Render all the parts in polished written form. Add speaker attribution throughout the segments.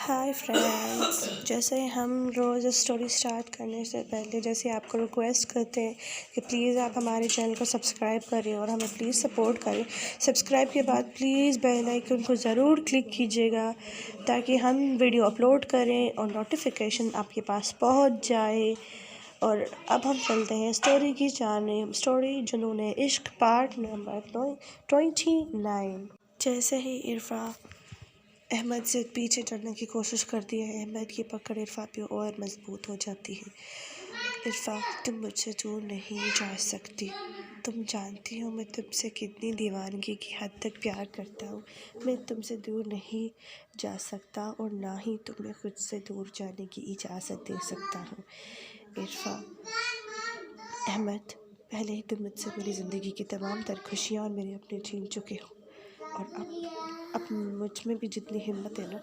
Speaker 1: Hi friends, जैसे हम रोज़ story start करने से पहले जैसे आपको रिक्वेस्ट करते हैं कि प्लीज़ आप हमारे चैनल को सब्सक्राइब करें और हमें प्लीज़ सपोर्ट करें। सब्सक्राइब के बाद प्लीज़ बेल आइकन को ज़रूर क्लिक कीजिएगा ताकि हम वीडियो अपलोड करें और नोटिफिकेशन आपके पास पहुंच जाए। और अब हम चलते हैं स्टोरी की जानिब। स्टोरी जुनून इश्क पार्ट नंबर 29। जैसे ही इरफा अहमद से पीछे चढ़ने की कोशिश करती है, अहमद की पकड़ इरफा पे और मजबूत हो जाती है। इरफा, तुम मुझसे दूर नहीं जा सकती। तुम जानती हो मैं तुमसे कितनी दीवानगी की हद तक प्यार करता हूँ। मैं तुमसे दूर नहीं जा सकता और ना ही तुम्हें खुद से दूर जाने की इजाज़त दे सकता हूँ। इरफा, अहमद, पहले ही तुम मुझसे मेरी ज़िंदगी की तमाम तर खुशियाँ और मेरे अपने छीन चुके हो और अब मुझ में भी जितनी हिम्मत है ना,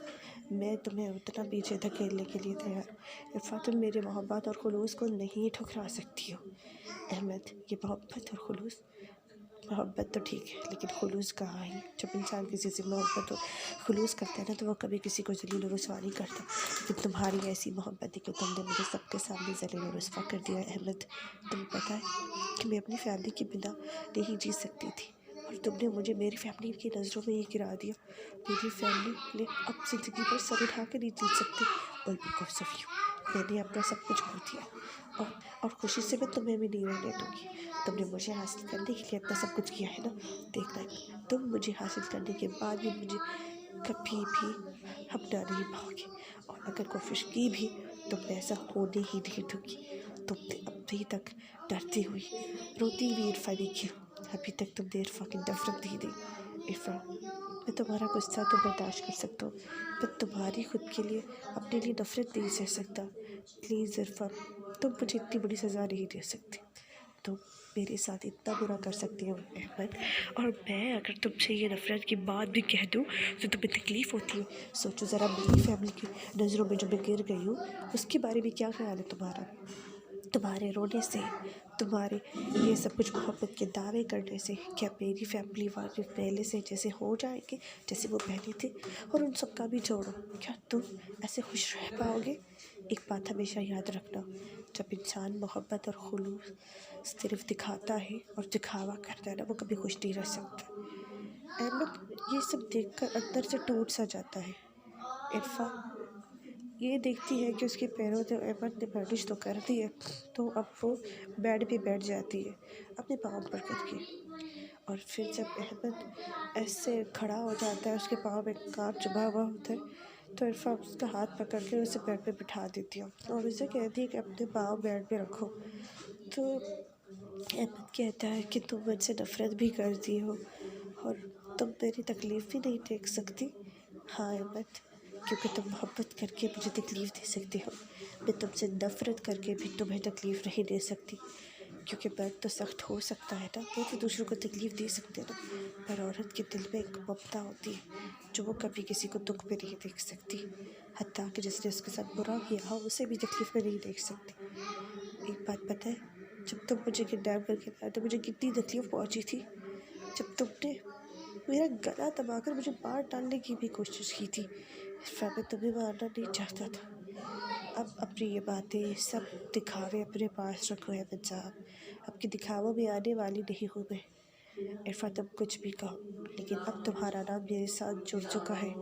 Speaker 1: मैं तुम्हें उतना पीछे धकेलने के लिए तैयार हूँ। इरफा, तुम मेरे मोहब्बत और खुलूस को नहीं ठुकरा सकती हो। अहमद, ये मोहब्बत और खुलूस, मोहब्बत तो ठीक है लेकिन खुलूस कहाँ है। जब इंसान किसी से मोहब्बत और खुलूस करता है ना तो वो कभी किसी को जलील और रुसवा नहीं करता। लेकिन तुम्हारी ऐसी मोहब्बत है कि तुमने मुझे सबके सामने जलील और रुसवा कर दिया। अहमद, तुम्हें पता है कि मैं अपनी फैमिली के बिना नहीं जी सकती थी और तुमने मुझे मेरी फैमिली की नज़रों में ये गिरा दिया। मेरी फैमिली ने अब ज़िंदगी पर सर उठा के नहीं जी सकती और बिकॉज ऑफ यू मैंने अपना सब कुछ खो दिया और खुशी से मैं तुम्हें भी नहीं रहने दूँगी। तुमने मुझे हासिल करने के लिए इतना सब कुछ किया है ना, देखना तुम मुझे हासिल करने के बाद भी मुझे कभी भी अपना नहीं पाओगे और अगर कोशिश की भी तो मैं ऐसा होने ही नहीं दूँगी। तुमने अभी तक डरती हुई रोती हुई इरफा देखी हो, अभी तक तुमने इरफा की नफरत नहीं दी। इरफा, मैं तुम्हारा गुस्सा तो बर्दाश्त कर सकता हूँ पर तुम्हारी खुद के लिए अपने लिए नफरत नहीं सह सकता। प्लीज़ इरफा, तुम मुझे इतनी बड़ी सज़ा नहीं दे सकती। तुम मेरे साथ इतना बुरा कर सकती हो अहमद, और मैं अगर तुमसे ये नफ़रत की बात भी कह दूँ तो तुम्हें तकलीफ़ होती है। सोचो ज़रा, मेरी फैमिली की नज़रों में जो मैं गिर गई हूँ उसके बारे में क्या ख्याल है तुम्हारा। तुम्हारे रोने से, तुम्हारे ये सब कुछ मोहब्बत के दावे करने से क्या मेरी फैमिली वाले पहले से जैसे हो जाएंगे जैसे वो पहले थे। और उन सब का भी छोड़ो, क्या तुम ऐसे खुश रह पाओगे। एक बात हमेशा याद रखना, जब इंसान मोहब्बत और खुलूस सिर्फ दिखाता है और दिखावा करता है ना, वो कभी खुश नहीं रह सकता। अहमद ये सब देखकर अंदर से टूट सा जाता है। इरफा ये देखती है कि उसके पैरों से अहमद ने मालिश तो कर दी है, तो अब वो बेड पे बैठ जाती है अपने पाँव पर करके। और फिर जब अहमद ऐसे खड़ा हो जाता है, उसके पाँव में कांच चुभा हुआ होता है, तो इरफा उसका हाथ पकड़ के उसे बेड पे बिठा देती है और उसे कहती है कि अपने पाँव बेड पे रखो। तो अहमद कहता है कि तुम मुझसे नफ़रत भी करती हो और तुम मेरी तकलीफ़ भी नहीं देख सकती। हाँ अहमद, क्योंकि तुम मोहब्बत करके मुझे तकलीफ़ दे सकती हो, मैं तुमसे नफ़रत करके भी तुम्हें तकलीफ़ नहीं दे सकती। क्योंकि मर्द तो सख्त हो सकता है ना, वो तो दूसरों को तकलीफ़ दे सकते हैं ना, पर औरत के दिल में एक ममता होती है जो वो कभी किसी को दुख में नहीं देख सकती। हत्ता कि जिसने उसके साथ बुरा किया हो उसे भी तकलीफ़ में नहीं देख सकती। एक बात पता है, जब तुम मुझे किडनैप करके लाए तो मुझे कितनी तकलीफ़ पहुंची थी। जब तुमने मेरा गला दबाकर मुझे मार डालने की भी कोशिश की थी, फिर मैं तुम्हें मारना नहीं चाहता था। अब अपनी ये बातें सब दिखावे अपने पास रखो अहमद साहब, आपके दिखावा में आने वाली नहीं हूँ मैं। इरफा, तुम कुछ भी कहो लेकिन अब तुम्हारा नाम मेरे साथ जुड़ चुका है।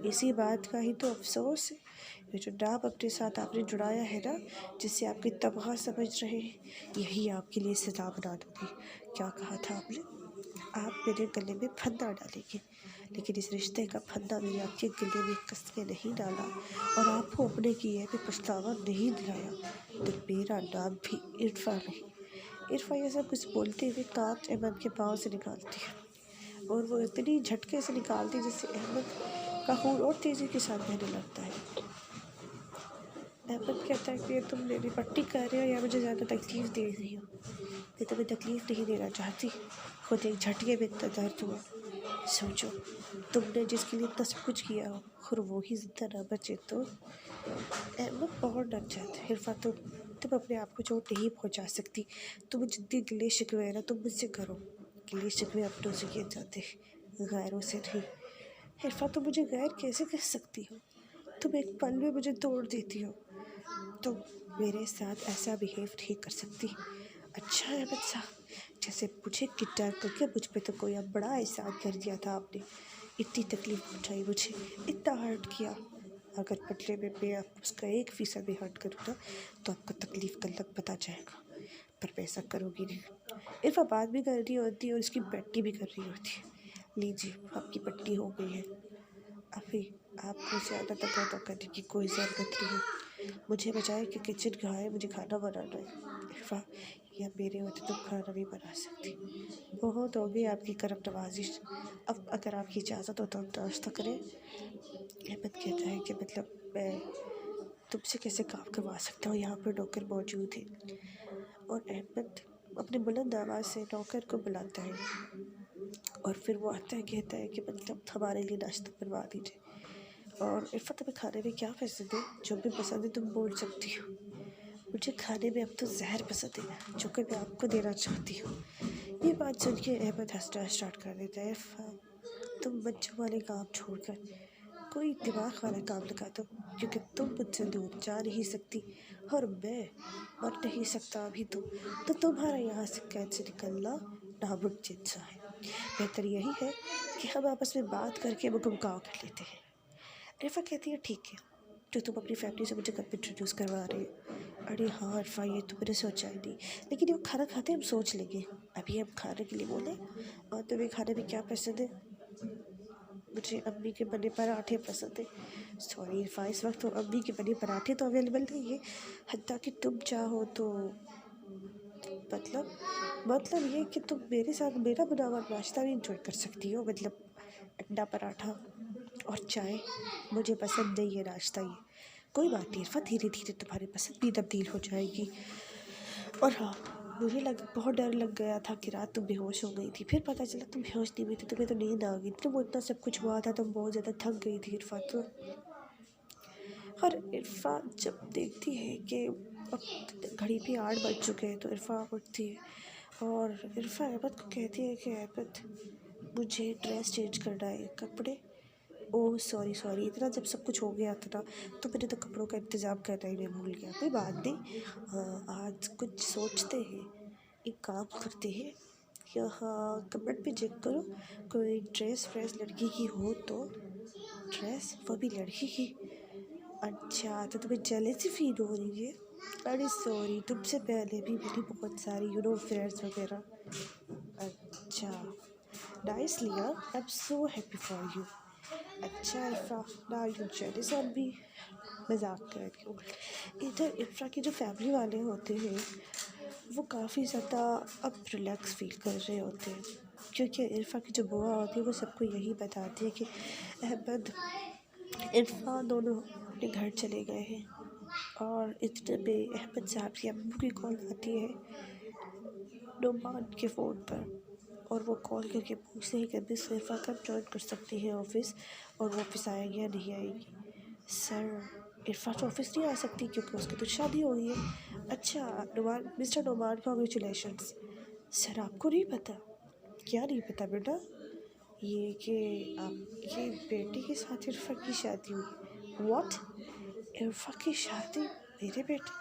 Speaker 1: इसी बात का ही तो अफसोस है, ये जो नाम अपने साथ आपने जुड़ाया है ना, जिसे आपकी तमगा समझ रहे हैं, यही आपके लिए सजा बना दूँगी। क्या कहा था आपने, आप मेरे गले में फंदा डालेंगे, लेकिन इस रिश्ते का फंदा मैंने आपके गले में कस के नहीं डाला और आपको अपने किए पे पछतावा नहीं दिलाया तो मेरा नाम भी इरफा नहीं। इरफा ये सब कुछ बोलते हुए कांच अहमद के पाँव से निकालती है और वो इतनी झटके से निकालती है जिससे अहमद का खून और तेज़ी के साथ बहने लगता है। अहमद कहता है कि तुम मेरी पट्टी कर रहे हो या मुझे ज़्यादा तकलीफ़ दे रही हो। मैं तुम्हें तकलीफ़ नहीं देना चाहती, खुद एक झटके में इतना दर्द हुआ। सोचो, तुमने जिसके लिए इतना सब कुछ किया हो और वो ही ज़िंदा ना बचे तो। अहमद बहुत डर जाता है। इरफा, तुम अपने आप को चोट नहीं पहुंचा सकती। तुम जितनी गिले शिकवे है ना तुम मुझसे करो, गिले शिकवे अपनों से किए जाते हैं, गैरों से नहीं। इरफा, तुम मुझे गैर कैसे कह सकती हो। तुम एक पल में मुझे तोड़ देती हो। तुम मेरे साथ ऐसा बिहेव नहीं कर सकती। अच्छा है बच्चा, जैसे मुझे किडनैप करके मुझ पे तो कोई अब बड़ा एहसान कर दिया था आपने। इतनी तकलीफ़ पहुँचाई मुझे, इतना हर्ट किया। अगर बदले में मैं आप उसका 1% भी हर्ट करूँ ना तो आपको तकलीफ़ का लग पता जाएगा, पर मैं ऐसा करूँगी नहीं। इरफ़ा बात भी कर रही होती है और उसकी पट्टी भी कर रही होती है। लीजिए आपकी पट्टी हो गई है, अभी आपको ज़्यादा तकलीफ करने की कोई ज़रूरत नहीं है। मुझे बजाय कि किचन का है, मुझे खाना बनाना है। इरफ़ा, या मेरे होते तुम खाना नहीं बना सकती। बहुत हो गई आपकी करम नवाजिश, अब अगर आपकी इजाज़त हो तो हम नाश्ता करें। अहमद कहता है कि मतलब मैं तुमसे कैसे काम करवा सकता हूँ, यहाँ पर नौकर मौजूद है। और अहमद अपने बुलंद आवाज़ से नौकर को बुलाता है और फिर वो आता है, कहता है कि मतलब हमारे लिए नाश्ता बनवा दीजिए। और इरफ़ा, तुम्हें खाने में क्या पसंद है? जो भी पसंद है तुम बोल सकती हो। मुझे खाने में अब तो ज़हर पसंद है, जो कि मैं आपको देना चाहती हूँ। ये बात सुन के अहमद हंसना स्टार्ट कर देता है। इरफ़ा, तुम बच्चों वाले काम छोड़कर कोई दिमाग वाला काम लगा दो, क्योंकि तुम मुझसे दूर जा नहीं सकती और मैं मर नहीं सकता अभी तो तुम्हारा यहाँ से कैद से निकलना नामुमकिन सा है। बेहतर यही है कि हम आपस में बात करके मुकम्मल कर लेते हैं। इरफ़ा कहती है, ठीक है, जो तुम अपनी फैमिली से मुझे कब इंट्रोड्यूस करवा रही हो। अरे हाँ इरफ़ा, ये तो मैंने सोचा ही नहीं, लेकिन ये खाना खाते हम सोच लेंगे। अभी हम खाने के लिए बोले। और तुम्हें खाने में क्या पसंद है? मुझे अम्मी के बने पराठे पसंद है। सॉरी इरफ़ा, इस वक्त तो अम्मी के बने पराठे तो अवेलेबल नहीं है, हत्ता कि तुम चाहो तो मतलब ये कि तुम मेरे साथ मेरा बना हुआ नाश्ता भी इंजॉय कर सकती हो, मतलब अंडा पराठा और चाय। मुझे पसंद नहीं है नाश्ता ये। कोई बात नहीं इरफ़ा, धीरे धीरे तुम्हारी पसंद भी तब्दील हो जाएगी। और हाँ, मुझे बहुत डर लग गया था कि रात तुम बेहोश हो गई थी, फिर पता चला तुम बेहोश नहीं हुई थी, तुम्हें तो नींद आ गई थी। वो इतना सब कुछ हुआ था, तुम बहुत ज़्यादा थक गई थी इरफ़ा तो। और इरफ़ा जब देखती है कि अब घड़ी पे 8 बज चुके हैं तो इरफ़ा उठती है और इरफ़ा अहमद को कहती है कि अहमद, मुझे ड्रेस चेंज करना है, कपड़े। ओह सॉरी सॉरी, इतना जब सब कुछ हो गया था ना तो मैंने तो कपड़ों का इंतज़ाम करना ही मैं भूल गया। कोई बात नहीं, आज कुछ सोचते हैं, एक काम करते हैं, यहाँ कपबोर्ड पे चेक करो, कोई ड्रेस व्रेस लड़की की हो तो। ड्रेस, वो भी लड़की की? अच्छा, तो तुम्हें जेलसी फील हो रही है? अरे सॉरी, तुमसे पहले भी मेरी बहुत सारी फ्रेंड्स वगैरह। अच्छा, नाइस लिया, I am so happy for you. अच्छा Irfa, now you jealous on me? मजाक कर रही हूँ। इधर इरफ़ा के जो फैमिली वाले होते हैं वो काफ़ी ज़्यादा अब रिलैक्स फील कर रहे होते हैं, क्योंकि इरफ़ा की जो बुआ होती है वो सबको यही बताती है कि अहमद इरफ़ा दोनों अपने घर चले गए हैं। और इतने में अहमद साहब की अम्मू की कॉल आती है नोमान के फ़ोन पर, और वो कॉल करके पूछते हैं कि मिस इरफ़ा कब ज्वाइन कर सकती है ऑफ़िस, और वो ऑफ़िस आएगी या नहीं आएगी। सर, इरफ़ा तो ऑफ़िस नहीं आ सकती क्योंकि उसकी तो शादी हो गई है। अच्छा Noman, mister Noman, congratulations. Sir आपको नहीं पता? क्या नहीं पता बेटा? ये कि आपके बेटे के साथ इरफ़ा की शादी हुई। व्हाट? इरफ़ा की शादी मेरे बेटे?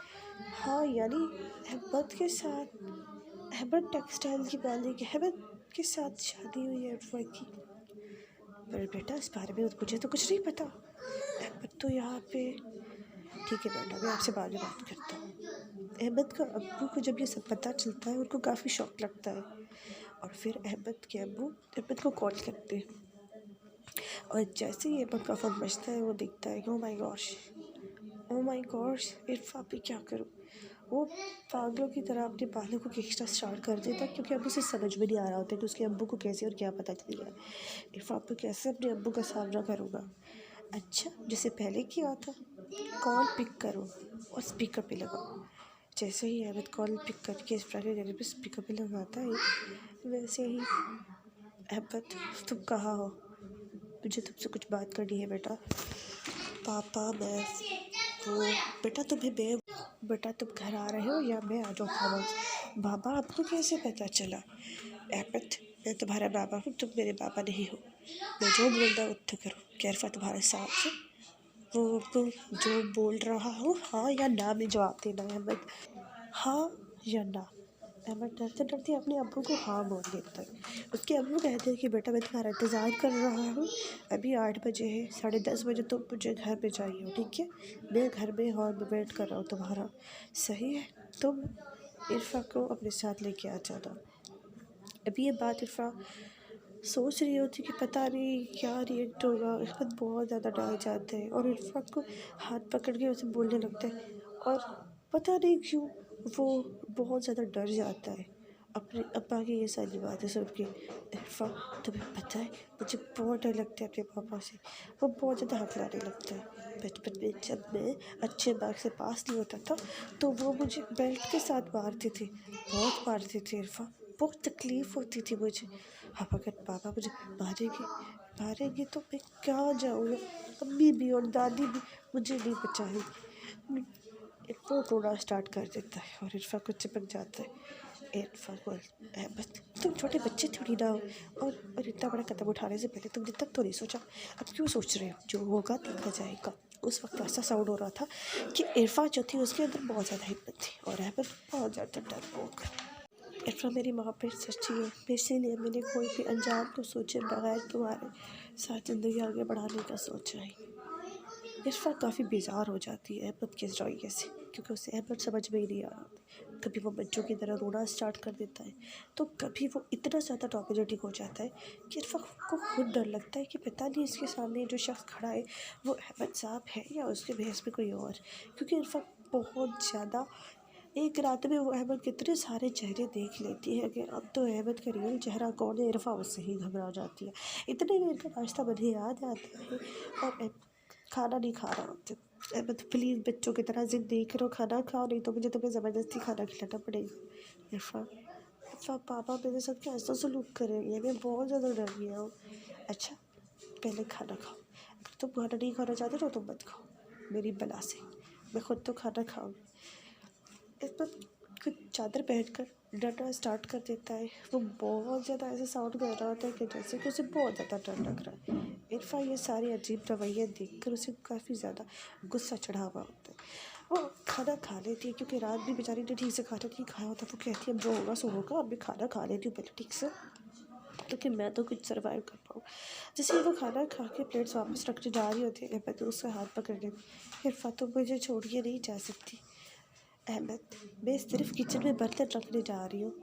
Speaker 1: हाँ, यानी अहमद के साथ, अहमद टेक्सटाइल की मालिक अहमद के साथ शादी हुई है इरफ़ा की। पर बेटा इस बारे में मुझे तो कुछ नहीं पता। अहमद तो यहाँ पे। ठीक है बेटा, मैं आपसे बाद में बात करता हूँ। अहमद का अब्बू को जब ये सब पता चलता है उनको काफ़ी शौक लगता है, और फिर अहमद के अब्बू अहमद को कॉल करते हैं। और जैसे ही अहमद का फ़ोन बजता है वो देखता है कि ओ माय गॉश, इरफ़ा पे क्या करूँ। वो पागलों की तरह अपने बालों को खींचना स्टार्ट कर देता है, क्योंकि अब उसे समझ में नहीं आ रहा होता कि उसके अब्बू को कैसे और क्या पता चल गया। इरफ़ा पे कैसे अपने अब्बू का सामना करूँगा। अच्छा, जैसे पहले किया था, कॉल पिक करो और स्पीकर पे लगाओ। जैसे ही अहमद कॉल पिक करके इरफ़ा के गले पे स्पीकर पे लगाता है, वैसे ही अहमद, तुम कहाँ हो? मुझे तुमसे कुछ बात करनी है बेटा। पापा मैं वो बेटा तुम घर आ रहे हो या मैं आ जाऊँ वापस? बाबा आपको कैसे पता चला? अहमद, मैं तुम्हारा बाबा हूँ, तुम मेरे बाबा नहीं हो। मैं जो बोल रहा हूँ उत्तर करो। क्या इरफ़ा तुम्हारे साथ है? वो जो बोल रहा हो हाँ या ना में जवाब देना है अहमद, हाँ या ना। अहमद डरते डरते अपने अब्बू को हाँ बोल देता है। उसके अब्बू कहते हैं कि बेटा मैं तुम्हारा इंतज़ार कर रहा हूँ, अभी 8 बजे है, 10:30 बजे तुम मुझे घर पे चाहिए, ठीक है, मैं घर में हॉल में वेट कर रहा हूँ तुम्हारा, सही है, तुम इरफा को अपने साथ लेके आ जाना। अभी ये बात इरफा सोच रही होती कि पता नहीं क्या रिएक्ट होगा। अहमद बहुत ज़्यादा डर जाते हैं और इरफा को हाथ पकड़ के उसे बोलने लगते हैं और पता नहीं क्यों वो बहुत ज़्यादा डर जाता है अपने अब्बा की ये सारी बातें सुन के। इरफा तुम्हें पता है मुझे बहुत डर लगता है अपने पापा से, वो बहुत ज़्यादा हकलाने लगता है। बचपन में जब मैं अच्छे मार्क्स से पास नहीं होता था तो वो मुझे बेल्ट के साथ मारते थे, बहुत मारते थे इरफा, बहुत तकलीफ़ होती थी मुझे। अब अगर पापा मुझे मारेंगे तो मैं कहाँ जाऊँगा, अम्मी भी और दादी भी मुझे नहीं बचाएंगी। इरफा रोना स्टार्ट कर देता है और इरफा को चिपक जाता है। इरफा को बस तुम छोटे बच्चे थोड़ी ना हो, और इतना बड़ा कदम उठाने से पहले तुमने तक तो नहीं सोचा, अब क्यों सोच रहे हो, जो होगा देखा जाएगा। उस वक्त ऐसा साउंड हो रहा था कि इरफा जो थी उसके अंदर बहुत ज़्यादा हिम्मत थी और अहमद बहुत ज़्यादा डरपोक। इरफा मेरी माँ पे सच्ची है, इसीलिए मैंने कोई भी अंजाम को सोचे बगैर तुम्हारे साथ ज़िंदगी आगे बढ़ाने का सोचा है। इरफा काफ़ी बेजार हो जाती है अहमद के इस रवैये से, क्योंकि उसे अहमद समझ में ही नहीं आ रहा। कभी वो बच्चों की तरह रोना स्टार्ट कर देता है तो कभी वो इतना ज़्यादा डोमिनेटिंग हो जाता है कि इरफा को खुद डर लगता है कि पता नहीं इसके सामने जो शख्स खड़ा है वो अहमद साहब है या उसके भेस में कोई और। क्योंकि इरफा बहुत ज़्यादा एक रात में वो अहमद के इतने सारे चेहरे देख लेती है कि अब तो अहमद का रियल चेहरा कौन है इरफा उससे ही घबरा जाती है। इतने में इनका नाश्ता बने याद आता है और खाना नहीं खा रहा होते। अहमद प्लीज़ बच्चों की तरह ज़िद नहीं करो, खाना खाओ नहीं तो मुझे तुम्हें ज़बरदस्ती खाना खिलाना पड़ेगा। इरफा इरफा पापा मेरे साथ कैसा सलूक करेंगे, मैं बहुत ज़्यादा डर गया हूँ। अच्छा पहले खाना खाओ, अगर तुम खाना नहीं खाना चाहते तो तुम मत खाओ मेरी बला से, मैं खुद तो खाना खाऊँगी। इस पर कुछ चादर पहन कर डरना स्टार्ट कर देता है। वो बहुत ज़्यादा ऐसे साउंड कर रहा होता है कि जैसे कि उसे बहुत ज़्यादा डर लग रहा है। इरफा ये सारे अजीब रवैये देख कर उसे काफ़ी ज़्यादा गुस्सा चढ़ा हुआ होता है। वो खाना खा लेती है क्योंकि रात भी बेचारी ने ठीक से खाना नहीं खाया होता। वो कहती है अब जो होगा सो होगा, अब मैं खाना खा लेती हूँ पहले ठीक से, लेकिन मैं तो कुछ सर्वाइव कर पाऊँ। जैसे ही वो खाना खा के प्लेट्स वापस रखने जा रही होती है मैं तो उसका हाथ पकड़ लेती। इरफा तो मुझे छोड़ के नहीं जा सकती। अहमद मैं सिर्फ किचन में बर्तन रखने जा रही हूँ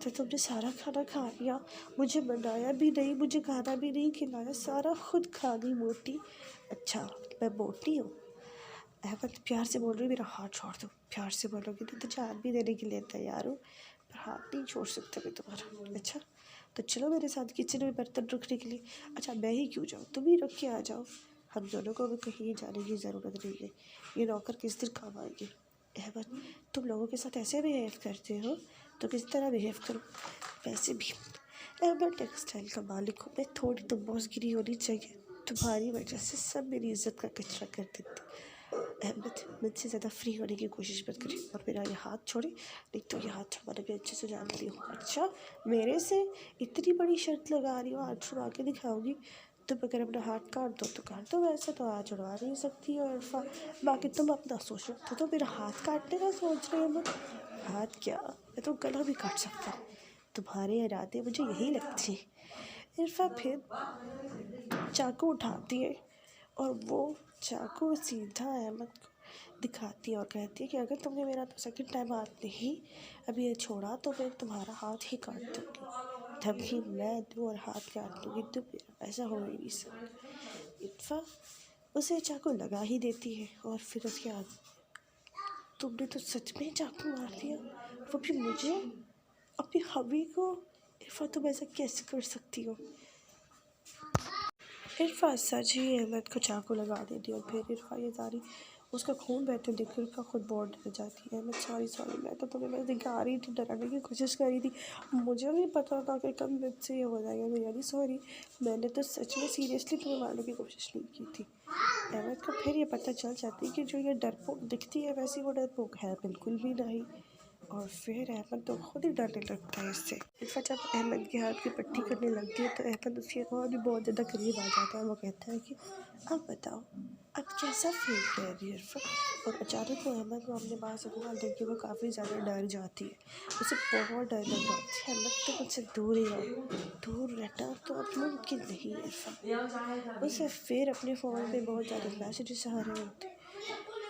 Speaker 1: तो तुमने सारा खाना खा लिया, मुझे बनाया भी नहीं, मुझे खाना भी नहीं खिलाया, सारा खुद खा गई मोटी। अच्छा मैं मोटी हूँ? अहमद प्यार से बोल रही, मेरा हाथ छोड़ दो, प्यार से बोलोगी तो जान भी देने के लिए तैयार हूँ, पर हाथ नहीं छोड़ सकता मैं तुम्हारा। अच्छा तो चलो मेरे साथ किचन में बर्तन रखने के लिए। अच्छा मैं ही क्यों जाऊँ, तुम ही रख के आ जाओ, हम दोनों को भी कहीं जाने की ज़रूरत नहीं है, ये नौकर किस दिन काम आएंगे। अहमद तुम लोगों के साथ ऐसे बिहेव करते हो तो किस तरह बिहेव करो। वैसे भी अहमद टेक्सटाइल का मालिक हूँ, मैं थोड़ी तो बॉसगिरी होनी चाहिए, तुम्हारी वजह से सब मेरी इज्जत का कचरा कर देते। अहमद मुझसे ज़्यादा फ्री होने की कोशिश मत करिए और मेरा ये हाथ छोड़े, नहीं तो ये हाथ छुड़वाना भी अच्छे से जानती हूँ। अच्छा मेरे से इतनी बड़ी शर्त लगा रही हो, हाथ छुड़वा के दिखाओगी, तुम अगर अपना हाथ काट दो तो काट दो, वैसे तो हाथ छुड़वा नहीं सकती हो इरफा, बाकी तुम अपना सोच रखते तो मेरा हाथ काटने का सोच रहे हो। मैं हाथ क्या, मैं तो गला भी काट सकता हूँ, तुम्हारे इरादे मुझे यही लगती है। इरफा फिर चाकू उठाती है और वो चाकू सीधा अहमद को दिखाती है और कहती है कि अगर तुमने मेरा तो सेकंड टाइम हाथ नहीं अभी ये छोड़ा तो मैं तुम्हारा हाथ ही काट दूँगी, धमकी मैं दूँ और हाथ काट दूँगी तो मेरा ऐसा हो ही नहीं सकता। इत्फा उसे चाकू लगा ही देती है और फिर उसके बाद तुमने तो सच में चाकू मार दिया, वो भी मुझे, अपनी हबी को। इरफा तुम ऐसा कैसे कर सकती हो। इरफा सच ही अहमद को चाकू लगा देती और फिर इरफा ये सारी उसका खून बहते देख कर इरफा खुद बहुत डर जाती है। अहमद सॉरी सॉरी, मैं तो तुम्हें बस दिखा रही थी, डराने की कोशिश करी थी, मुझे नहीं पता था कि कब मुझसे ये हो जाएगा, मैं यानी सॉरी, मैंने तो सच में सीरियसली तुम्हें मारने की कोशिश नहीं की थी। अहमद को फिर ये पता चल जाती है कि जो ये डरपोक दिखती है वैसी वो डरपोक है बिल्कुल भी नहीं। और फिर अहमद तो खुद ही डरने लगता है इससे। इरफा जब अहमद के हाथ की पट्टी करने लगती है तो अहमद उसके और भी बहुत ज़्यादा करीब आ जाता है। वो कहता है कि अब बताओ, अब कैसा फील कर रही है इरफा। और अचानक वो अहमद को अपने पास रखना देख के वो काफ़ी ज़्यादा डर जाती है। उसे बहुत डर लग रहा है। अहमद तो मुझसे दूर ही रहो, दूर रहना तो अब मुमकिन नहीं है इरफा। उसे फिर अपने फ़ोन पे बहुत ज़्यादा मैसेजेस आ रहे होते हैं।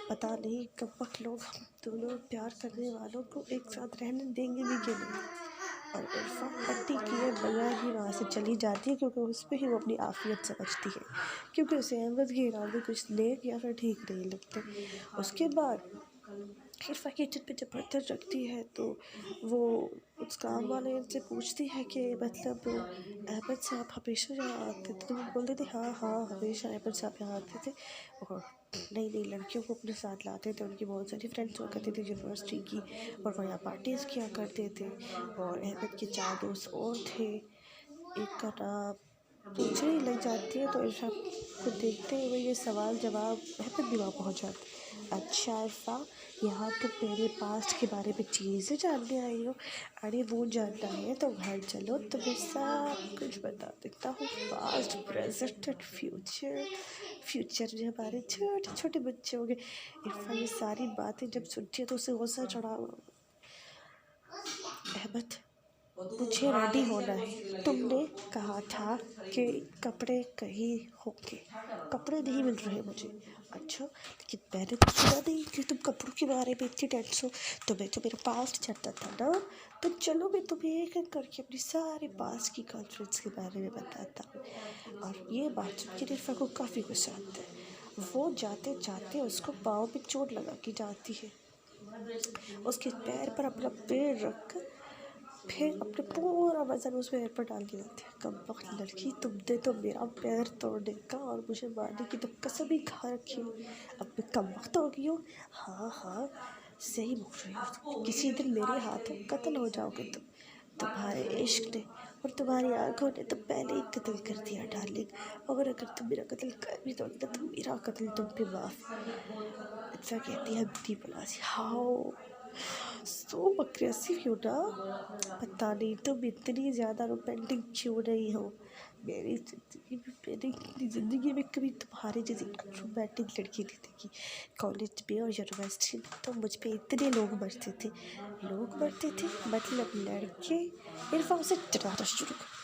Speaker 1: पता नहीं कब तक लोग हम दोनों प्यार करने वालों को एक साथ रहने देंगे भी कि नहीं। और इरफा पट्टी किए बगैर ही वहाँ से चली जाती है, क्योंकि उस पर ही वो अपनी आफियत समझती है, क्योंकि उसे अहमद के इरादे कुछ नेक या फिर ठीक नहीं लगते। उसके बाद इरफा किचन पे जब बर्तन रखती है तो वो उस काम वाले से पूछती है कि मतलब अहमद साहब हमेशा यहाँ आते थे। तो वो बोलते थे हाँ हाँ हमेशा अहमद साहब यहाँ आते थे और नई नई लड़कियों को अपने साथ लाते थे। उनकी बहुत सारी फ्रेंड्स हुआ करती थी यूनिवर्सिटी की, और वो यहाँ पार्टीज़ किया करते थे। और अहमद के 4 दोस्त और थे, एक का नाम पूछने ही लग जाती है। तो इरफा को देखते हुए ये सवाल जवाब अहमद भी वहाँ पहुँच जाते हैं। अच्छा इरफा, यहाँ तुम मेरे पास्ट के बारे में चीज़ें जानने आई हो? अरे वो जानना है तो घर चलो, तुम्हें सब कुछ बता देता हूँ। Past, present and future. Future में हमारे छोटे छोटे बच्चे होंगे। इरफा ये सारी बातें जब सुनती है तो उसे गुस्सा चढ़ा। अहमद, मुझे रेडी होना है। तुमने कहा था कि कपड़े कहीं होंगे, कपड़े नहीं मिल रहे मुझे। अच्छा, लेकिन मैंने तो सुना नहीं कि तुम कपड़ों के बारे में इतनी टेंस हो। तुम्हें तो मेरा पास्ट जानना था ना। तो चलो मैं तुम्हें एक एक करके अपनी सारे पास्ट की कॉन्फ्रेंस के बारे में बताता हूँ। और ये बात सुन के इरफा को काफ़ी गुस्सा आता है। वो जाते जाते उसको पाँव में चोट लगा के जाती है। उसके पैर पर अपना पैर रख कर फिर अपने पूरा वज़न उस पैर पर डाल के जाती है। कमबख्त लड़की, तुमने तो मेरा पैर तोड़ने का और मुझे मारने की तो कसम ही खा रखी है। अब मैं कमबख्त हो गई हूँ। हाँ हाँ, सही बोल रही हो। किसी दिन मेरे हाथों कत्ल हो जाओगे तुम। तुम्हारे इश्क ने और तुम्हारी आंखों ने तो पहले ही कत्ल कर दिया डार्लिंग। और अगर तुम मेरा कत्ल कर भी दोगे तो मेरा कत्ल तुम पे माफ़। ऐसा कहती है दी पलासी। हाओ सो अग्रेसिव यू ना। पता नहीं तुम इतनी ज़्यादा रोमांटिक क्यों नहीं हो। मेरी ज़िंदगी में कभी तुम्हारे जैसी रोमांटिक लड़की नहीं देखी। कॉलेज में और यूनिवर्सिटी में तो मुझ पे इतने लोग मरते थे, मतलब लड़के। इरफा उसे डराना शुरू कर।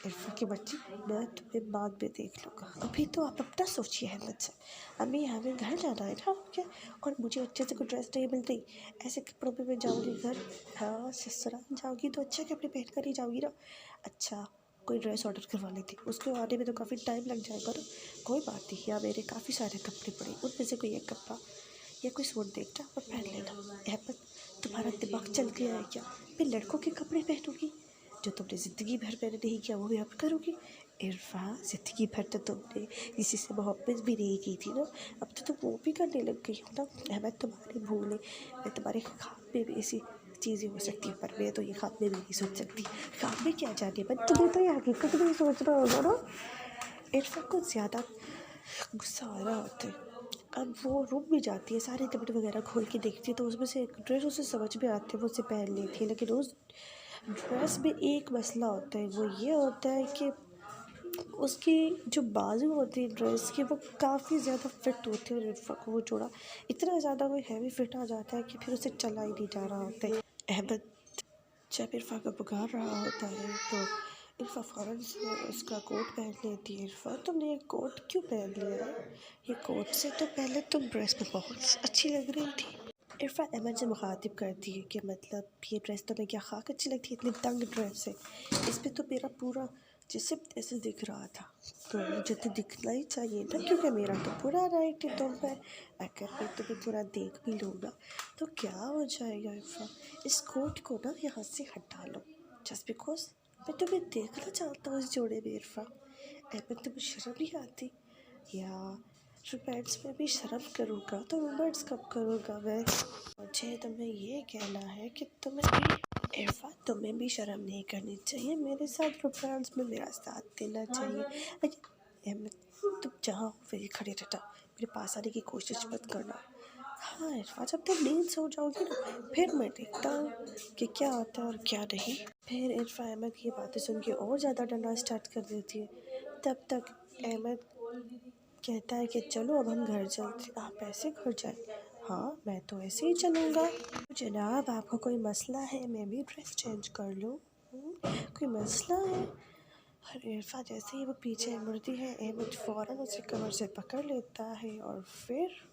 Speaker 1: इरफा की मर्जी, मैं तुम्हें बाद में देख लूँगा, अभी तो आप अपना सोचिए अहमद साहब। हमें घर जाना है ना, क्या? और मुझे अच्छे से कोई ड्रेस नहीं मिल रही, ऐसे कपड़ों में मैं जाऊँगी घर? हाँ, ससुराल जाओगी तो अच्छे कपड़े पहन कर ही जाओगी ना। अच्छा, कोई ड्रेस ऑर्डर करवा लेती, उसको आने में तो काफ़ी टाइम लग जाएगा ना। कोई बात नहीं, यहाँ मेरे काफ़ी सारे कपड़े पड़े, उनमें से कोई एक कपड़ा या कोई सूट देखना और पहन लेना। अहमद, तुम्हारा दिमाग चल गया है क्या? मैं लड़कों के कपड़े पहनूंगी? जो तुमने ज़िंदगी भर मैंने नहीं किया वो भी अब करोगी? इरफा, ज़िंदगी भर तो तुमने किसी से मोहब्बत भी नहीं की थी ना, अब तो तुम वो भी करने लग गई हो ना। अहमद, तुम्हारे भूले मैं तुम्हारे ख्वाब में भी ऐसी चीज़ें हो सकती है, पर मैं तो ये ख्वाब में भी नहीं सोच सकती। ख्वाब में क्या जाने, पर तुम्हें तो ये हकीकत में ही सोचना होगा ना। इरफा को ज़्यादा गुस्सा आ रहा होता है। अब वो रुक भी जाती है, सारे कपड़े वगैरह खोल के देखती है तो उसमें से एक ड्रेस उसे समझ में आती है, वो उसे पहन लेती है। लेकिन उस ड्रेस में एक मसला होता है, वो ये होता है कि उसकी जो बाजू होती है ड्रेस की वो काफ़ी ज़्यादा फिट होती है। और इरफा को वो जोड़ा इतना ज़्यादा कोई हैवी फिट आ जाता है कि फिर उसे चला ही नहीं जा रहा होता है। अहमद जब इरफा को पुकार रहा होता है तो इरफा फ़ौरन से उसका कोट पहन लेती है। इरफा, तुमने ये कोट क्यों पहन लिया है? ये कोट से तो पहले तुम ड्रेस में बहुत अच्छी लग रही थी। इरफा अहमद से मुखातिब करती है कि मतलब ये ड्रेस तुम्हें क्या खाक अच्छी लगती है? इतनी तंग ड्रेस है, इस पर तो मेरा पूरा जिसम ऐसे दिख रहा था। तो मुझे तो दिखना ही चाहिए ना, क्योंकि मेरा तो पूरा राइट है तुम पर। अगर मैं तुम्हें पूरा देख भी लूँगा तो क्या हो जाएगा इरफा? इस कोट को ना यहाँ से हटा लो, जस्ट बिकॉज मैं तुम्हें देखना चाहता हूँ इस जोड़े में। इरफा, अहमद, तुम्हें शर्म नहीं आती? या रोमांस में भी शर्म करूँगा तो रोमांस कब करूँगा मैं? मुझे तुम्हें ये कहना है कि तुम्हें भी इरफा, तुम्हें भी शर्म नहीं करनी चाहिए, मेरे साथ रोमांस में मेरा साथ देना चाहिए। लेकिन अहमद, तुम जहाँ हो वहीं खड़े रहना, मेरे पास आने की कोशिश मत करना। हाँ इरफा, जब तक नींद सो जाओगी ना फिर मैं देखता हूँ कि क्या होता है और क्या नहीं। फिर इरफा अहमद की ये बातें सुन के और ज़्यादा डरना स्टार्ट कर देती है। तब तक अहमद कहता है कि चलो अब हम घर चलते। आप ऐसे घर जाएं? हाँ मैं तो ऐसे ही चलूँगा। जनाब आपको कोई मसला है? मैं भी ड्रेस चेंज कर लूँ? कोई मसला है? और इरफा जैसे ही वो पीछे मुड़ती है, अहमद फ़ौरन उसे कमर से पकड़ लेता है और फिर